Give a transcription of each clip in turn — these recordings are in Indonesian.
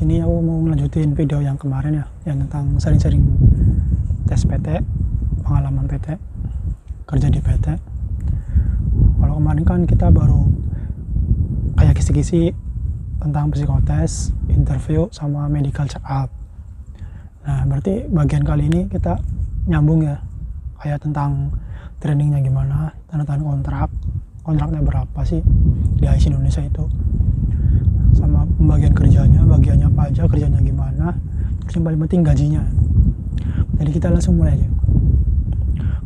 sini aku mau ngelanjutin video yang kemarin ya, yang tentang sering-sering tes PT, pengalaman PT, kerja di PT. Kalau kemarin kan kita baru kayak kisi-kisi tentang psikotes, interview, sama medical check up. Nah, berarti bagian kali ini kita nyambung ya, kayak tentang trainingnya gimana, tanda tangan kontraknya berapa sih di IC Indonesia itu, sama pembagian kerjanya, bagiannya apa aja, kerjanya gimana, terus yang paling penting gajinya. Jadi kita langsung mulai aja.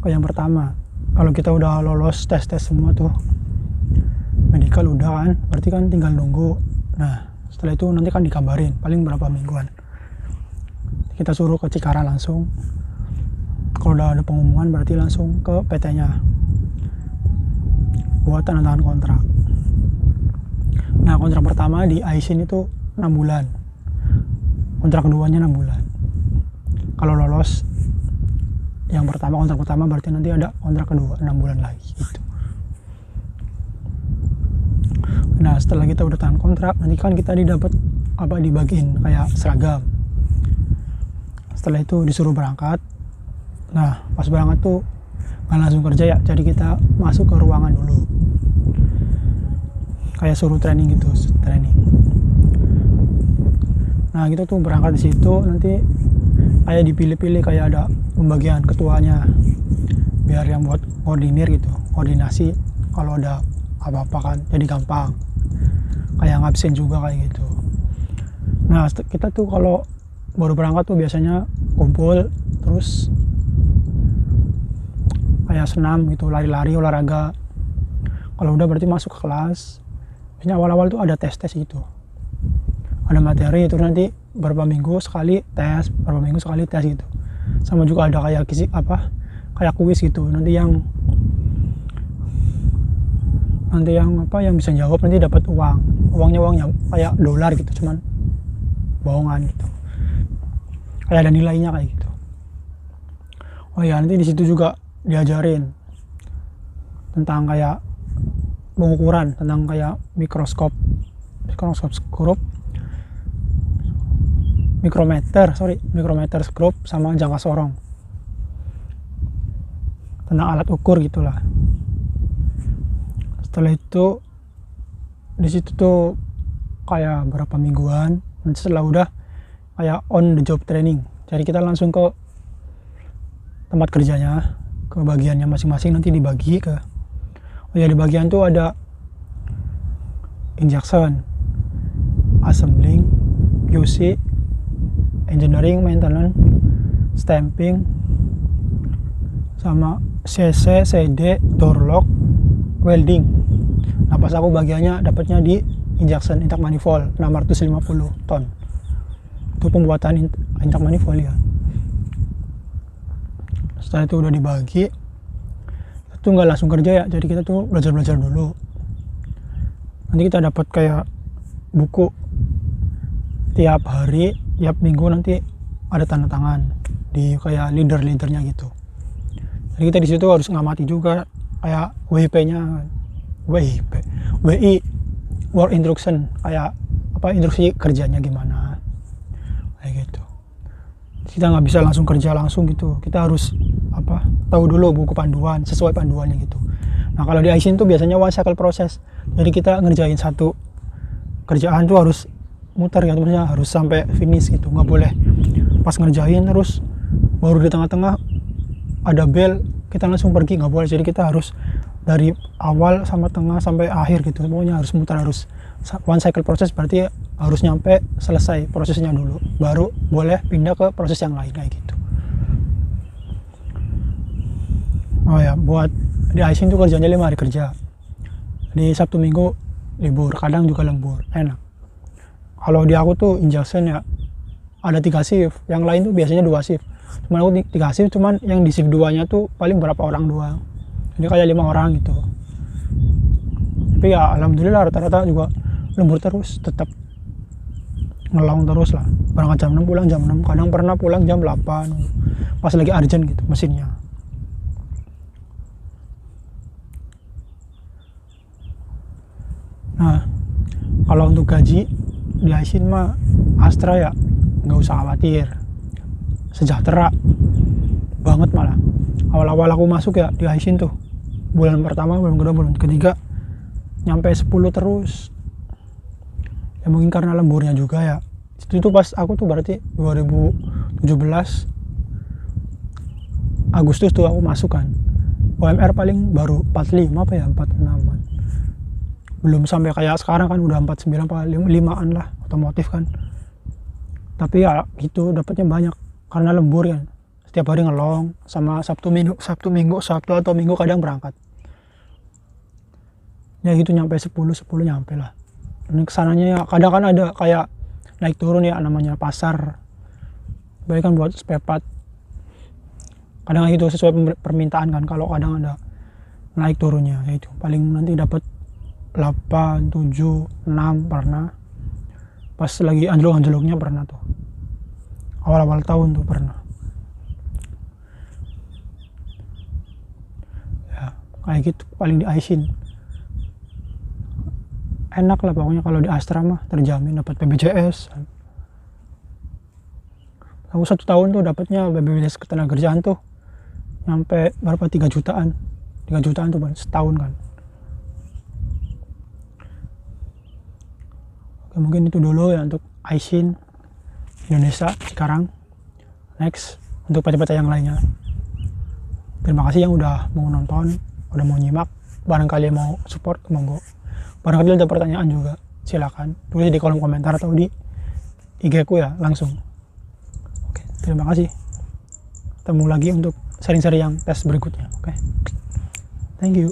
Yang pertama, kalau kita udah lolos tes semua tuh, medical udah kan, berarti kan tinggal nunggu. Nah, setelah itu nanti kan dikabarin paling berapa mingguan. Kita suruh ke Cikarang langsung. Kalau udah ada pengumuman berarti langsung ke PT-nya buat tanda tangan kontrak. Nah, kontrak pertama di ISIN itu 6 bulan. Kontrak keduanya 6 bulan. Kalau lolos yang pertama, kontrak pertama, berarti nanti ada kontrak kedua 6 bulan lagi gitu. Nah, setelah kita udah tahan kontrak, nanti kan kita dibagiin kayak seragam. Setelah itu disuruh berangkat. Nah, pas berangkat tuh nggak langsung kerja ya, jadi kita masuk ke ruangan dulu, kayak suruh training gitu, training. Nah, gitu tuh berangkat di situ, nanti kayak dipilih-pilih, kayak ada pembagian ketuanya, biar yang buat koordinir gitu, koordinasi kalau ada apa-apa kan, jadi gampang, kayak ngabsen juga kayak gitu. Nah, kita tuh kalau baru berangkat tuh biasanya kumpul, terus kayak senam gitu, lari-lari, olahraga. Kalau udah berarti masuk ke kelas. Biasanya awal-awal tuh ada tes gitu, ada materi itu, nanti berapa minggu sekali tes gitu. Sama juga ada kayak kayak kuis gitu, nanti yang bisa jawab nanti dapat uangnya kayak dolar gitu, cuman bohongan gitu, kayak ada nilainya kayak gitu. Oh ya, nanti di situ juga diajarin tentang kayak pengukuran, tentang kayak mikroskop skop, mikrometer skop, sama jangka sorong, tentang alat ukur gitulah. Setelah itu di situ tuh kayak berapa mingguan, nanti setelah udah kayak on the job training, jadi kita langsung ke tempat kerjanya, ke bagiannya masing-masing, nanti dibagi ke di bagian tuh ada injection, assembling, QC, engineering, maintenance, stamping, sama CC, CD, door lock, welding. Nah, pas aku bagiannya dapatnya di injection intake manifold 650 ton. Itu pembuatan intake manifold ya. Setelah itu udah dibagi, itu nggak langsung kerja ya, jadi kita tuh belajar dulu. Nanti kita dapat kayak buku tiap hari, tiap minggu, nanti ada tanda tangan di kayak leadernya gitu. Jadi kita di situ harus ngamati juga kayak WIP-nya, WI, work instruction, kayak instruksi kerjanya gimana, kayak gitu. Kita nggak bisa langsung kerja langsung gitu, kita harus tahu dulu buku panduan, sesuai panduannya gitu. Nah, kalau di ISIN tuh biasanya one cycle proses, jadi kita ngerjain satu kerjaan tuh harus muter ya, maksudnya harus sampai finish gitu, nggak boleh pas ngerjain terus baru di tengah-tengah ada bel kita langsung pergi, nggak boleh. Jadi kita harus dari awal sama tengah sampai akhir gitu, pokoknya harus muter, harus one cycle proses, berarti harus nyampe selesai prosesnya dulu, baru boleh pindah ke proses yang lain kayak gitu. Oh ya, buat di ISIN tuh kerjanya 5 hari kerja, di Sabtu Minggu libur, kadang juga lembur, enak. Kalau di aku tuh injection ya ada 3 shift, yang lain tuh biasanya 2 shift, cuman aku 3 shift, cuman yang di shift 2 nya tuh paling berapa orang doang, jadi kayak 5 orang gitu. Tapi ya alhamdulillah rata-rata juga lembur terus, tetap ngelong terus lah, berangkat jam 6 pulang jam 6, kadang pernah pulang jam 8 pas lagi urgent gitu mesinnya. Nah, kalau untuk gaji di Aisin mah Astra ya nggak usah khawatir, sejahtera banget malah. Awal-awal aku masuk ya di Aisin tuh, bulan pertama, bulan kedua, bulan ketiga nyampe 10 terus. Ya mungkin karena lemburnya juga ya. Itu tuh pas aku tuh berarti 2017 Agustus tuh aku masuk kan. UMR paling baru 45 apa ya, 46an. Belum sampai kayak sekarang kan udah 49 paling 5an lah otomotif kan. Tapi ya gitu dapatnya banyak karena lembur kan. Setiap hari ngelong sama Sabtu atau Minggu kadang berangkat. Ya gitu nyampe 10 nyampe lah. Ini kesananya ya kadang kan ada kayak naik turun ya, namanya pasar. Baik kan buat spare part. Kadang itu sesuai permintaan kan, kalau kadang ada naik turunnya ya itu. Paling nanti dapat 8, 7, 6 pernah. Pas lagi anjlok-anjloknya pernah tuh. Awal-awal tahun tuh pernah. Ya, kayak gitu paling di Aisin. Enak lah pokoknya kalau di Astra mah terjamin dapat BPJS. Aku 1 tahun tuh dapatnya BPJS ketenagakerjaan tuh sampai berapa 3 jutaan. 3 jutaan tuh setahun kan. Oke, mungkin itu dulu ya untuk Aisin Indonesia sekarang. Next untuk peta-peta yang lainnya. Terima kasih yang udah mau nonton, udah mau nyimak. Barangkali mau support, monggo. Barangkali ada pertanyaan juga, silakan tulis di kolom komentar atau di IG ku ya langsung. Oke, terima kasih. Ketemu lagi untuk seri-seri yang tes berikutnya. Oke, thank you.